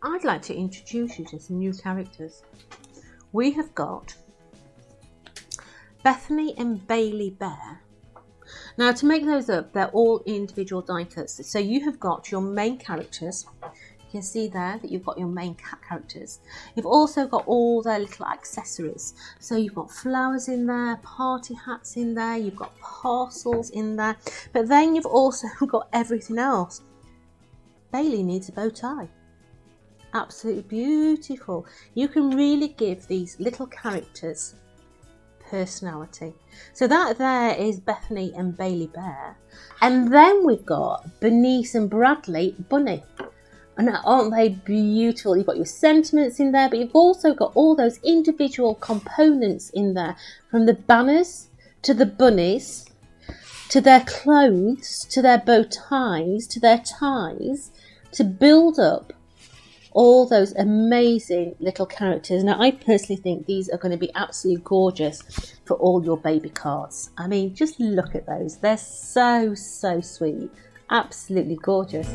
I'd like to introduce you to some new characters. We have got Bethany and Bailey Bear. Now, to make those up, they're all individual die cuts. So you have got your main characters. You can see there that you've got your main characters. You've also got all their little accessories. So you've got flowers in there, party hats in there, you've got parcels in there. But then you've also got everything else. Bailey needs a bow tie. Absolutely beautiful. You can really give these little characters personality. So that there is Bethany and Bailey Bear. And then we've got Bernice and Bradley Bunny. And aren't they beautiful? You've got your sentiments in there, but you've also got all those individual components in there, from the banners to the bunnies, to their clothes, to their bow ties, to their ties, to build up all those amazing little characters. Now, I personally think these are going to be absolutely gorgeous for all your baby cards. I mean, just look at those. They're so, so sweet. Absolutely gorgeous.